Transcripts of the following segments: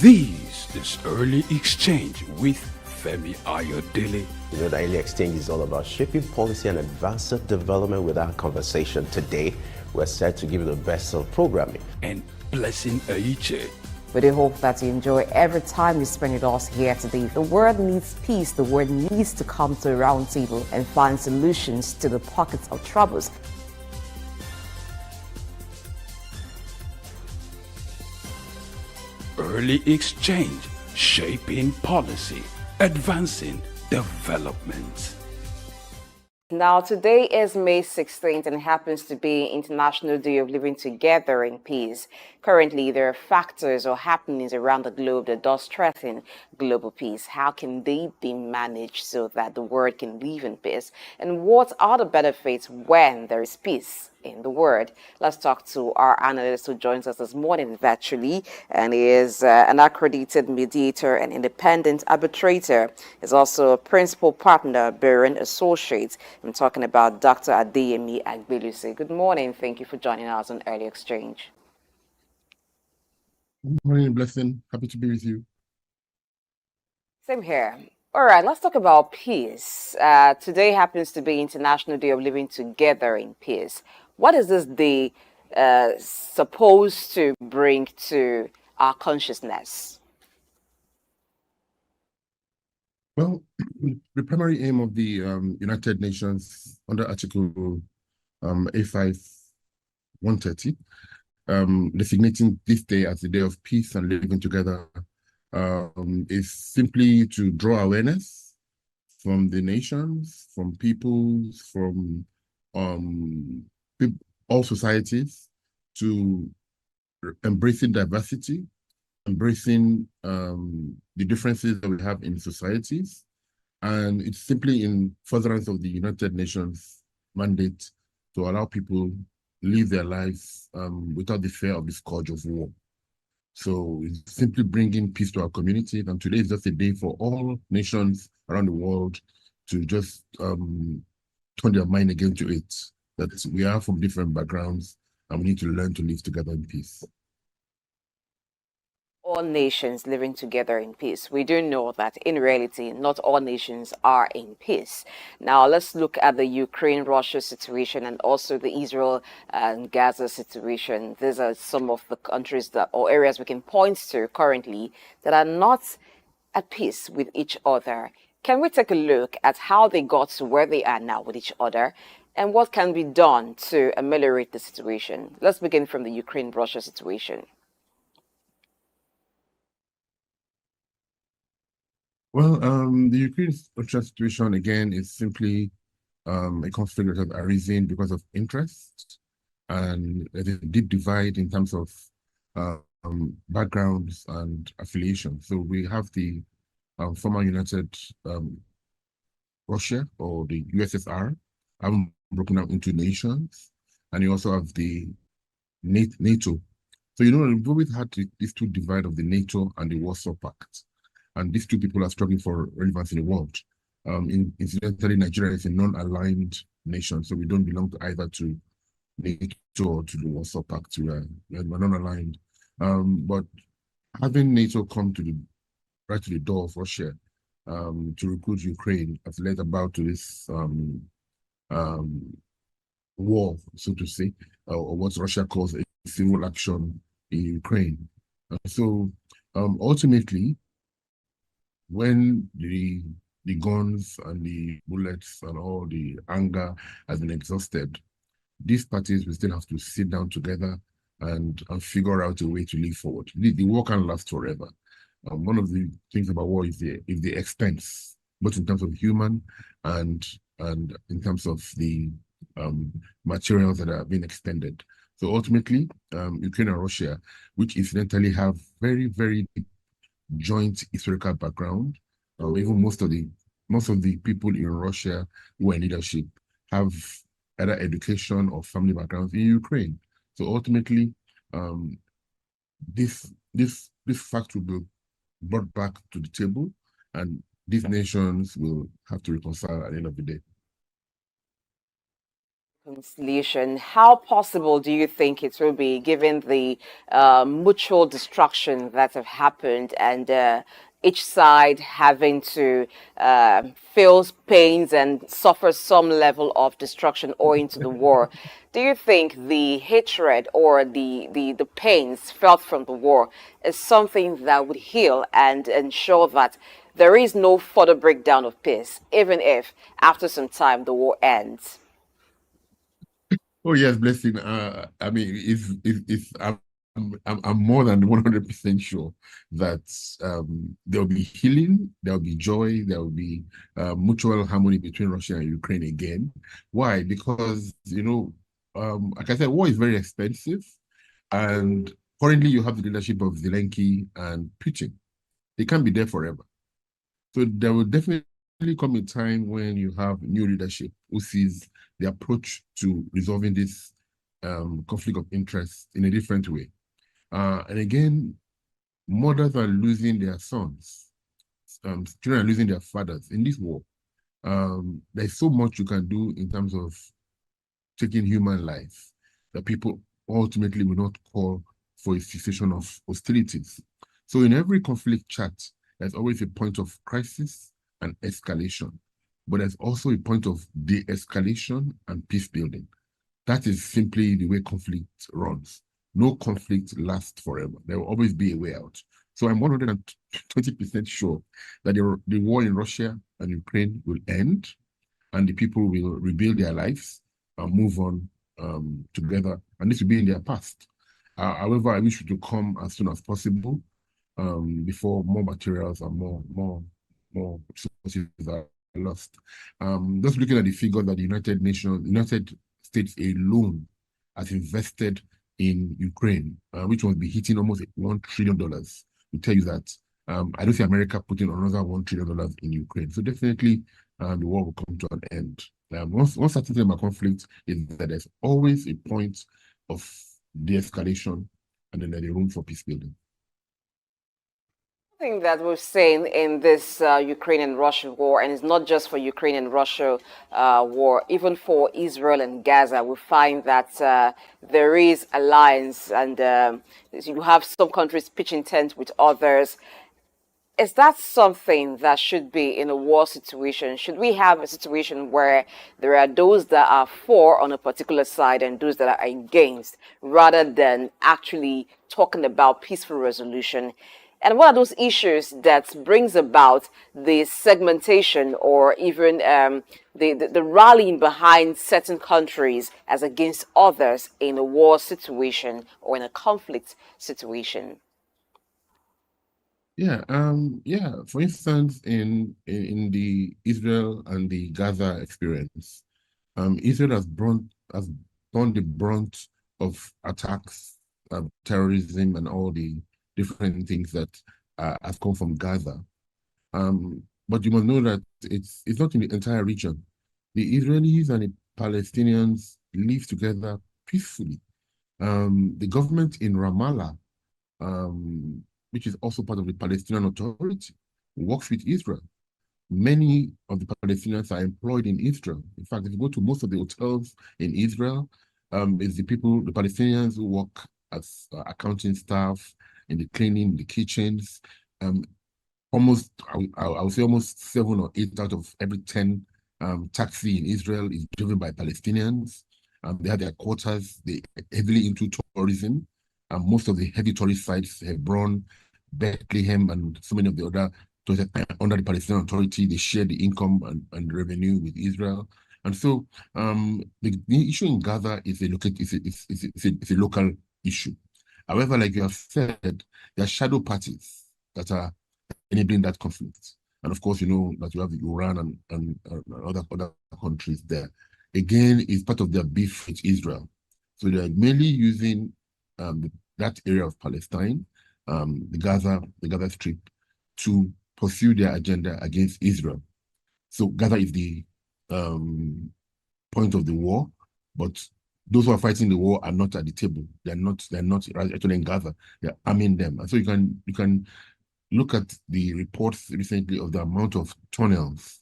This is Early Exchange with Femi Ayodele. The Early Exchange is all about shaping policy and advancing development with our conversation. Today, we're set to give you the best of programming. And Blessing Aiche. We do hope that you enjoy every time you spend with us here today. The world needs peace. The world needs to come to a round table and find solutions to the pockets of troubles. Early Exchange, shaping policy, advancing development. Now, today is May 16th and happens to be International Day of Living Together in Peace. Currently, there are factors or happenings around the globe that does threaten global peace. How can they be managed so that the world can live in peace? And what are the benefits when there is peace in the world? Let's talk to our analyst who joins us this morning virtually, and he is an accredited mediator and independent arbitrator. He's also a principal partner, Baron Associates. I'm talking about Dr. Adeyemi Agbelusi. Good morning. Thank you for joining us on Early Exchange. Good morning, Blessing. Happy to be with you. Same here. All right, let's talk about peace. Today happens to be International Day of Living Together in Peace. What is this day supposed to bring to our consciousness? Well, the primary aim of the United Nations under Article A5-130, designating this day as the Day of Peace and Living Together, is simply to draw awareness from the nations, from peoples, from all societies, to embracing diversity, embracing the differences that we have in societies. And it's simply in furtherance of the United Nations mandate to allow people live their lives without the fear of the scourge of war. So it's simply bringing peace to our community. And today is just a day for all nations around the world to just turn their mind again to it, that we are from different backgrounds and we need to learn to live together in peace. All nations living together in peace. We do know that in reality, not all nations are in peace. Now, let's look at the Ukraine-Russia situation and also the Israel and Gaza situation. These are some of the countries that, or areas we can point to currently that are not at peace with each other. Can we take a look at how they got to where they are now with each other and what can be done to ameliorate the situation? Let's begin from the Ukraine-Russia situation. Well, the Ukraine-Russia situation, again, is simply a conflict that has arisen because of interest, and there's a deep divide in terms of backgrounds and affiliation. So we have the former United Russia, or the USSR, having broken out into nations, and you also have the NATO. So, you know, we've always had these two divide of the NATO and the Warsaw Pact. And these two people are struggling for relevance in the world. Incidentally, Nigeria is a non-aligned nation, so we don't belong to either to NATO or to the Warsaw Pact. We're non-aligned. But having NATO come right to the door of Russia to recruit Ukraine has led about to this war, so to say, or what Russia calls a civil action in Ukraine. So ultimately, when the guns and the bullets and all the anger has been exhausted, these parties will still have to sit down together and figure out a way to live forward. The war can't last forever. One of the things about war is the expense, both in terms of human and in terms of the materials that are being expended. So ultimately, Ukraine and Russia, which incidentally have very, very deep joint historical background. Even most of the people in Russia who are in leadership have either education or family backgrounds in Ukraine. So ultimately, this fact will be brought back to the table, and these nations will have to reconcile at the end of the day. reconciliation, how possible do you think it will be given the mutual destruction that have happened and each side having to feel pains and suffer some level of destruction owing to the war? Do you think the hatred or the pains felt from the war is something that would heal and ensure that there is no further breakdown of peace, even if after some time the war ends? Oh yes, blessing. I mean, I'm more than 100% sure that there will be healing, there will be joy, there will be mutual harmony between Russia and Ukraine again. Why? Because like I said, war is very expensive, and currently you have the leadership of Zelensky and Putin. They can't be there forever. So there will definitely come a time when you have new leadership who sees the approach to resolving this conflict of interest in a different way. And again, mothers are losing their sons, children are losing their fathers in this war. There's so much you can do in terms of taking human life that people ultimately will not call for a cessation of hostilities. So in every conflict chat, there's always a point of crisis and escalation, but there's also a point of de-escalation and peace building. That is simply the way conflict runs. No conflict lasts forever. There will always be a way out. So I'm 120% sure that the war in Russia and Ukraine will end and the people will rebuild their lives and move on together. And this will be in their past. However, I wish it to come as soon as possible before more materials and more resources are lost. Just looking at the figure that the United States alone has invested in Ukraine, which will be hitting almost $1 trillion, will tell you that I don't see America putting another $1 trillion in Ukraine. So definitely the war will come to an end. One certain thing about conflict is that there's always a point of de-escalation and then there's a room for peace building. Thing that we've seen in this Ukraine and Russia war, and it's not just for Ukraine and Russia war, even for Israel and Gaza, we find that there is alliance, and you have some countries pitching tent with others. Is that something that should be in a war situation? Should we have a situation where there are those that are for on a particular side and those that are against, rather than actually talking about peaceful resolution? And what are those issues that brings about the segmentation or even the rallying behind certain countries as against others in a war situation or in a conflict situation? Yeah, For instance, in the Israel and the Gaza experience, Israel has borne the brunt of attacks, terrorism, and all the different things that have come from Gaza. But you must know that it's not in the entire region. The Israelis and the Palestinians live together peacefully. The government in Ramallah, which is also part of the Palestinian Authority, works with Israel. Many of the Palestinians are employed in Israel. In fact, if you go to most of the hotels in Israel, it's the Palestinians who work as accounting staff, in the cleaning, the kitchens. I would say almost 7 or 8 out of every 10 taxi in Israel is driven by Palestinians. They have their quarters. They heavily into tourism. Most of the heavy tourist sites, Hebron, Bethlehem, and so many of the other under the Palestinian Authority, they share the income and revenue with Israel. And so the issue in Gaza is a local issue. However, like you have said, there are shadow parties that are enabling that conflict. And of course, you know that you have Iran and other countries there. Again, it's part of their beef with Israel. So they are mainly using that area of Palestine, the Gaza Strip, to pursue their agenda against Israel. So Gaza is the point of the war, but those who are fighting the war are not at the table. They're not actually in Gaza. They're arming them. And so you can look at the reports recently of the amount of tunnels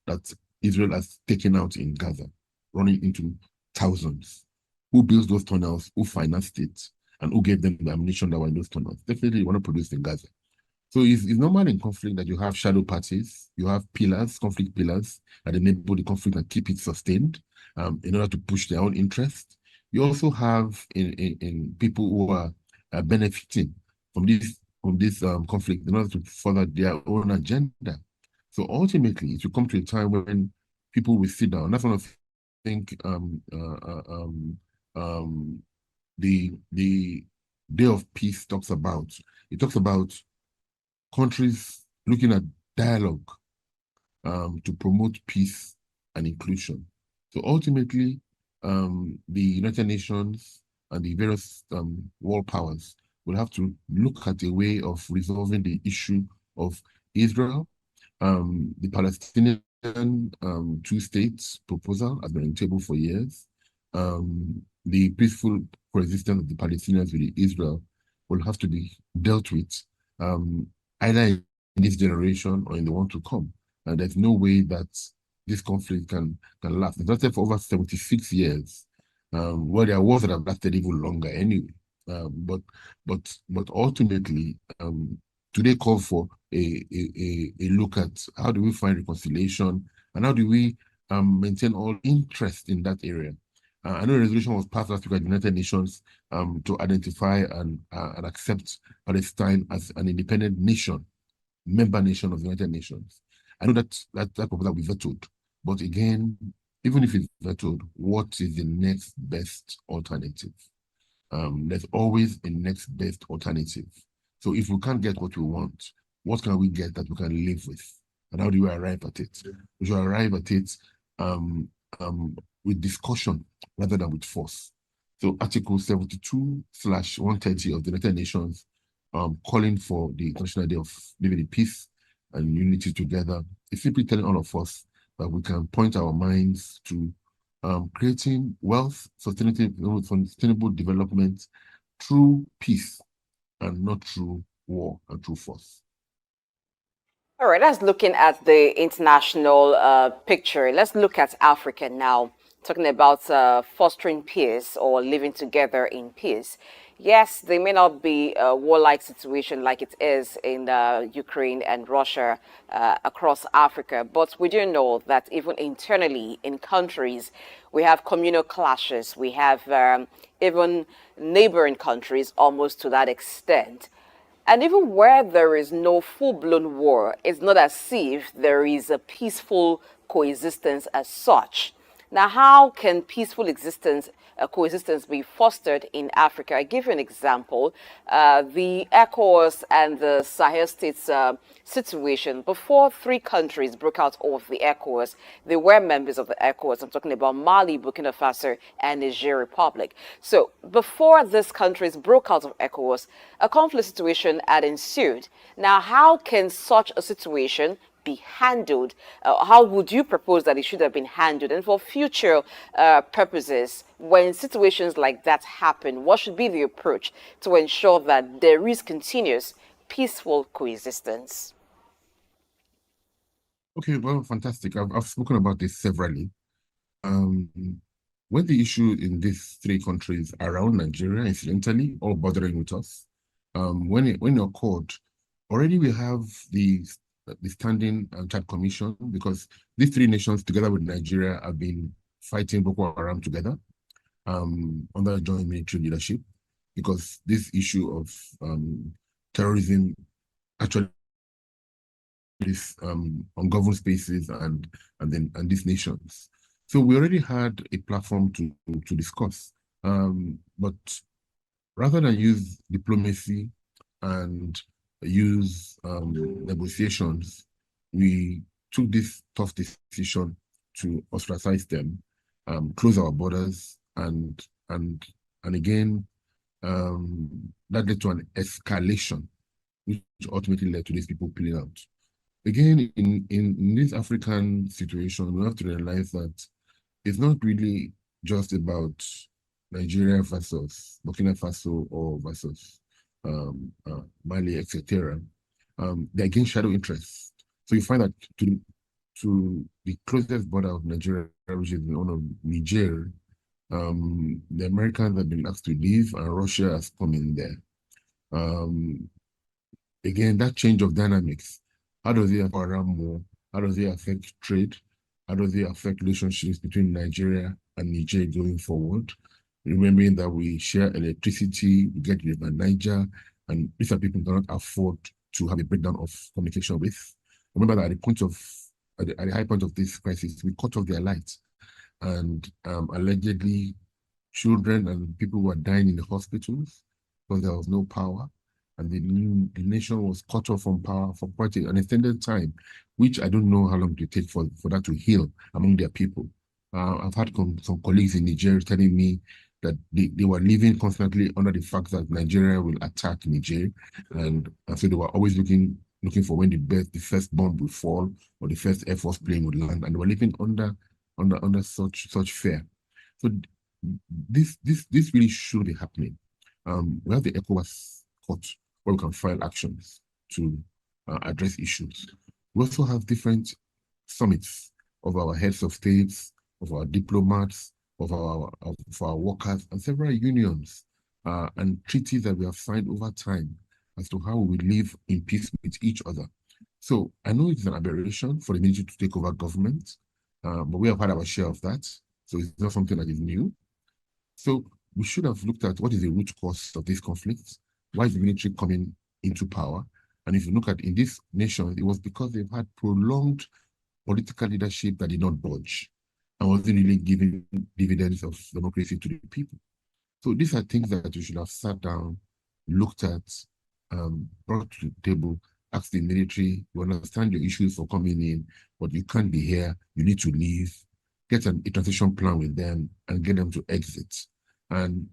that Israel has taken out in Gaza, running into thousands. Who built those tunnels? Who financed it? And who gave them the ammunition that were in those tunnels? Definitely, you want to produce in Gaza. So it's normal in conflict that you have shadow parties, you have pillars, conflict pillars, that enable the conflict and keep it sustained in order to push their own interest. You also have in people who are benefiting from this conflict in order to further their own agenda. So ultimately, it will come to a time when people will sit down. That's one of the think the Day of Peace talks about. It talks about countries looking at dialogue to promote peace and inclusion. So ultimately, the United Nations and the various world powers will have to look at a way of resolving the issue of Israel. The Palestinian two states proposal has been on the table for years. The peaceful coexistence of the Palestinians with Israel will have to be dealt with either in this generation or in the one to come. And there's no way that this conflict can last. It's lasted for over 76 years. Well, there are wars that have lasted even longer anyway. But ultimately, today call for a look at how do we find reconciliation and how do we maintain all interest in that area. I know a resolution was passed last week at the United Nations to identify and accept Palestine as an independent nation, member nation of the United Nations. I know that proposal will be vetoed, but again, even if it's vetoed, what is the next best alternative? There's always a next best alternative. So if we can't get what we want, what can we get that we can live with? And how do we arrive at it? We should arrive at it with discussion rather than with force. So Article 72/130 of the United Nations calling for the International Day of Living in Peace and Unity Together is simply telling all of us that we can point our minds to creating wealth, sustainable development through peace and not through war and through force. All right, that's looking at the international picture. Let's look at Africa now, talking about fostering peace or living together in peace. Yes, there may not be a warlike situation like it is in Ukraine and Russia across Africa, but we do know that even internally in countries, we have communal clashes. We have even neighboring countries almost to that extent. And even where there is no full-blown war, it's not as if there is a peaceful coexistence as such. Now, how can peaceful coexistence be fostered in Africa? I give you an example. The ECOWAS and the Sahel states situation. Before three countries broke out of the ECOWAS, they were members of the ECOWAS. I'm talking about Mali, Burkina Faso, and Niger Republic. So before these countries broke out of ECOWAS, a conflict situation had ensued. Now, how can such a situation be handled? How would you propose that it should have been handled? And for future purposes, when situations like that happen, what should be the approach to ensure that there is continuous peaceful coexistence? Okay, well, fantastic. I've spoken about this severally. When the issue in these three countries around Nigeria, incidentally, or bordering with us, when it occurred, already we have the Standing Chart Commission, because these three nations, together with Nigeria, have been fighting Boko Haram together under joint military leadership, because this issue of terrorism actually is ungoverned spaces and these nations. So we already had a platform to discuss, but rather than use diplomacy and use negotiations, we took this tough decision to ostracize them, close our borders, and again, that led to an escalation, which ultimately led to these people pulling out. Again, in this African situation, we have to realize that it's not really just about Nigeria versus Burkina Faso or versus Mali, etc. They're against shadow interests. So you find that to the closest border of Nigeria, which is the one of Niger, The Americans have been asked to leave, and Russia has come in there. Again, that change of dynamics, how does it affect Iran war? How does it affect trade? How does it affect relationships between Nigeria and Niger going forward? Remembering that we share electricity, we get River Niger, and these are people who cannot afford to have a breakdown of communication with. Remember that at the high point of this crisis, we cut off their lights, and allegedly children and people were dying in the hospitals because there was no power, and the nation was cut off from power for quite an extended time, which I don't know how long it will take for that to heal among their people. I've had some colleagues in Nigeria telling me that they were living constantly under the fact that Nigeria will attack Niger, and so they were always looking for when the first bomb would fall or the first Air Force plane would land, and they were living under such fear. So this really should be happening. We have the ECOWAS court where we can file actions to address issues. We also have different summits of our heads of states, of our diplomats, of our workers, and several unions and treaties that we have signed over time as to how we live in peace with each other. So I know it's an aberration for the military to take over government, but we have had our share of that. So it's not something that is new. So we should have looked at what is the root cause of this conflict. Why is the military coming into power? And if you look at in this nation, it was because they've had prolonged political leadership that did not budge and wasn't really giving dividends of democracy to the people. So these are things that you should have sat down, looked at, brought to the table, asked the military, you understand your issues for coming in, but you can't be here, you need to leave, get a transition plan with them and get them to exit. And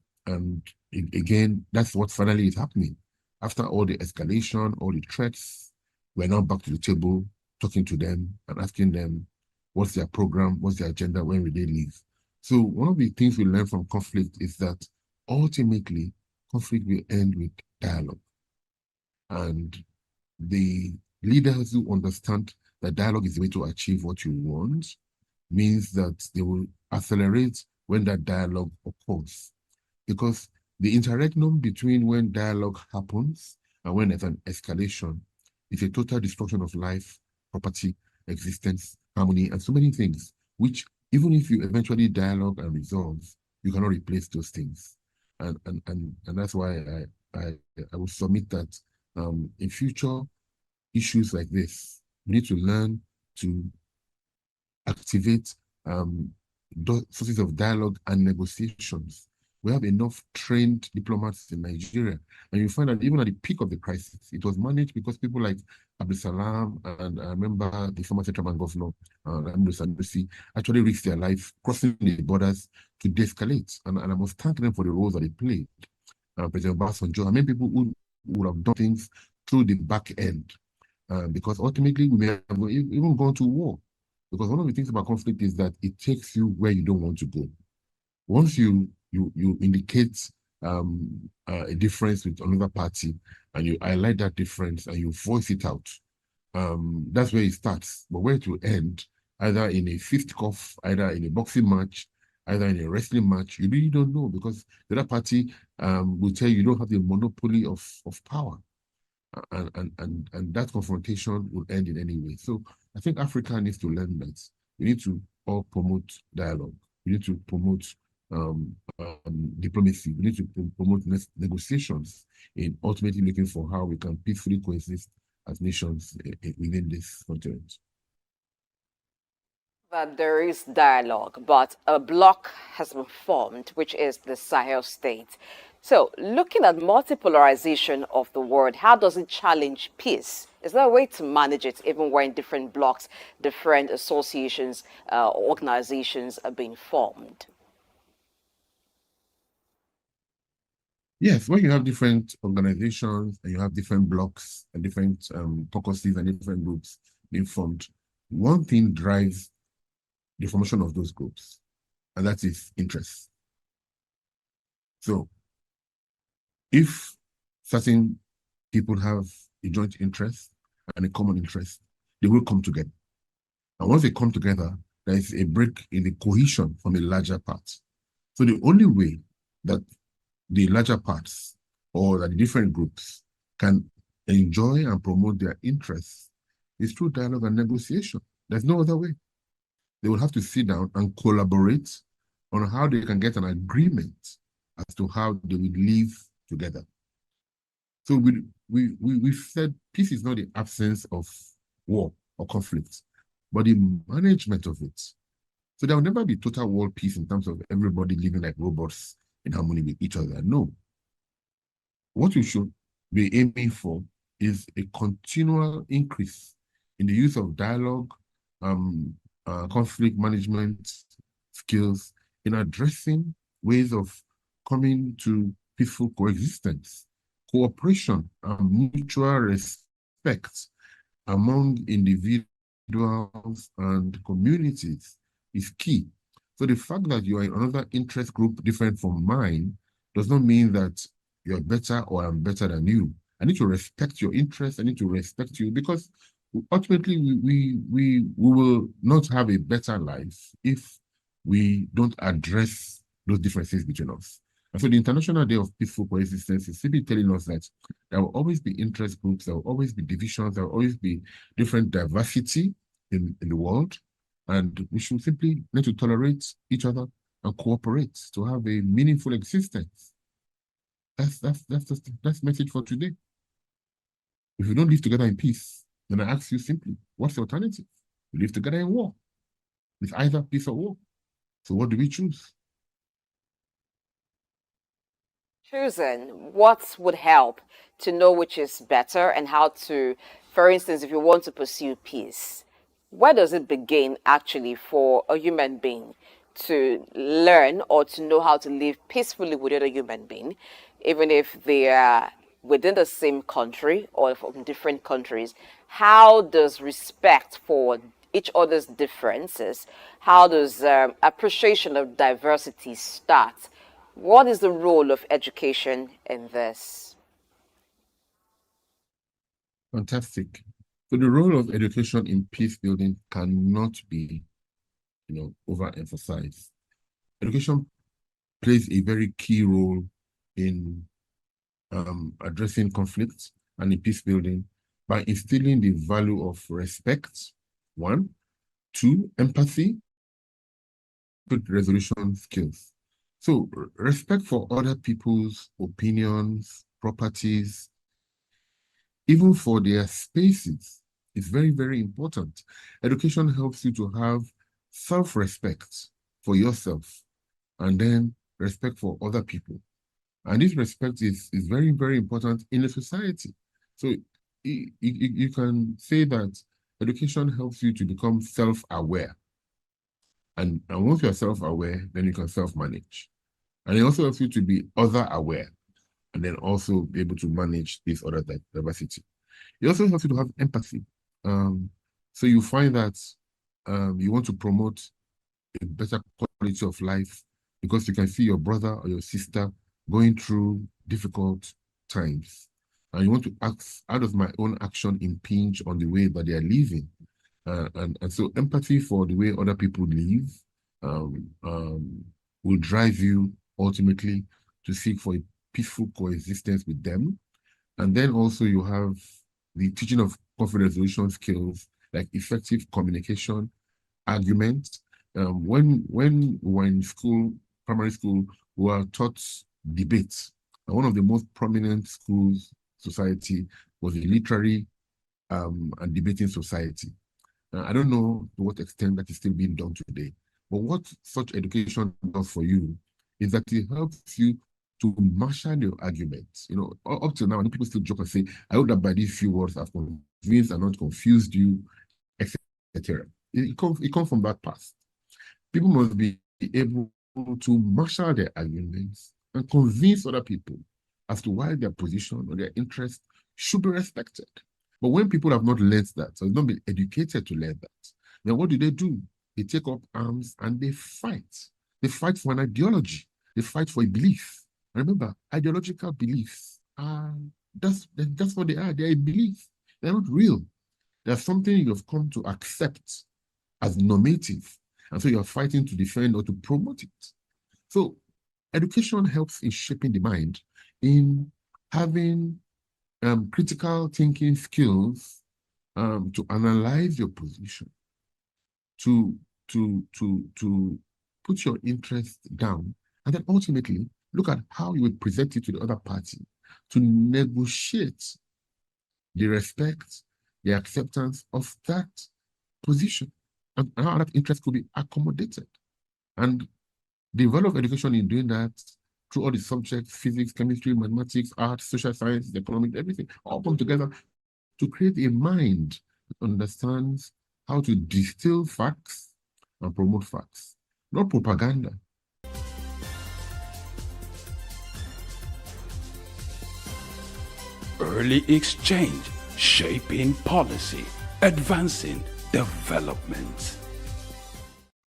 again, that's what finally is happening. After all the escalation, all the threats, we're now back to the table, talking to them and asking them what's their program, what's their agenda, when will they leave. So one of the things we learn from conflict is that ultimately conflict will end with dialogue. And the leaders who understand that dialogue is the way to achieve what you want means that they will accelerate when that dialogue occurs. Because the interregnum between when dialogue happens and when there's an escalation is a total destruction of life, property, existence, harmony, and so many things, which even if you eventually dialogue and resolve, you cannot replace those things. And that's why I will submit that in future issues like this, we need to learn to activate sources of dialogue and negotiations. We have enough trained diplomats in Nigeria, and you find that even at the peak of the crisis, it was managed because people like Abdulsalam and I remember the former central bank governor, Sanusi, actually risked their life crossing the borders to de-escalate, and I must thank them for the roles that they played. President Obasanjo, and many people who would have done things through the back end, because ultimately we may have even gone to war. Because one of the things about conflict is that it takes you where you don't want to go. Once you indicate a difference with another party and you highlight that difference and you voice it out, that's where it starts. But where it will end, either in a fisticuff, either in a boxing match, either in a wrestling match, you really don't know, because the other party will tell you don't have the monopoly of power. And that confrontation will end in any way. So I think Africa needs to learn that. We need to all promote dialogue. We need to promote diplomacy. We need to promote negotiations in ultimately looking for how we can peacefully coexist as nations within this continent. That there is dialogue, but a bloc has been formed, which is the Sahel state. So, looking at multipolarization of the world, how does it challenge peace? Is there a way to manage it, even when different blocs, different associations, organizations are being formed? Yes, when you have different organizations and you have different blocs and different caucuses and different groups being formed, one thing drives the formation of those groups, and that is interest. So if certain people have a joint interest and a common interest, they will come together. And once they come together, there is a break in the cohesion from a larger part. So the only way that the larger parts or that the different groups can enjoy and promote their interests is through dialogue and negotiation. There's no other way. They will have to sit down and collaborate on how they can get an agreement as to how they will live together. So we've said peace is not the absence of war or conflict, but the management of it. So there will never be total world peace in terms of everybody living like robots in harmony with each other. No. What we should be aiming for is a continual increase in the use of dialogue, conflict management skills in addressing ways of coming to peaceful coexistence, cooperation, and mutual respect among individuals and communities is key. So the fact that you are in another interest group different from mine does not mean that you're better or I'm better than you. I need to respect your interests. I need to respect you, because ultimately we will not have a better life if we don't address those differences between us. And so the International Day of Peaceful Coexistence is simply telling us that there will always be interest groups, there will always be divisions, there will always be different diversity in the world. And we should simply need to tolerate each other and cooperate to have a meaningful existence. That's the message for today. If we don't live together in peace, then I ask you simply, what's the alternative? We live together in war. It's either peace or war. So what do we choose? Choosing what would help to know which is better and how to, for instance, if you want to pursue peace, where does it begin actually for a human being to learn or to know how to live peacefully with other human being, even if they are within the same country or from different countries? How does respect for each other's differences, how does appreciation of diversity start? What is the role of education in this? Fantastic. So the role of education in peace building cannot be, overemphasized. Education plays a very key role in addressing conflicts and in peace building by instilling the value of respect, one, two, empathy, resolution skills. So respect for other people's opinions, properties, even for their spaces, is very, very important. Education helps you to have self-respect for yourself and then respect for other people. And this respect is very, very important in a society. So you can say that education helps you to become self-aware. And once you're self-aware, then you can self-manage. And it also helps you to be other-aware and then also be able to manage this other diversity. It also helps you to have empathy. So you find that you want to promote a better quality of life because you can see your brother or your sister going through difficult times. And you want to ask, how does my own action impinge on the way that they are living? And so empathy for the way other people live will drive you ultimately to seek for a peaceful coexistence with them. And then also you have the teaching of conflict resolution skills like effective communication, argument. When we were in school, primary school, we were taught debate. And one of the most prominent schools society was a literary and debating society. I don't know to what extent that is still being done today, but what such education does for you is that it helps you to marshal your arguments. Up till now, when people still joke and say, I hope that by these few words I've convinced and not confused you, etc. It comes from that past. People must be able to marshal their arguments and convince other people as to why their position or their interest should be respected. But when people have not learned that, so they've not been educated to learn that, then what do? They take up arms and they fight. They fight for an ideology. They fight for a belief. Remember, ideological beliefs that's what they are. They're a belief. They're not real. They're something you've come to accept as normative. And so you're fighting to defend or to promote it. So education helps in shaping the mind, in having critical thinking skills, to analyze your position, to put your interest down, and then ultimately look at how you would present it to the other party, to negotiate the respect, the acceptance of that position, and how that interest could be accommodated. And the value of education in doing that through all the subjects, physics, chemistry, mathematics, art, social science, economics, everything, all come together to create a mind that understands how to distill facts and promote facts, not propaganda. Early exchange, shaping policy, advancing development.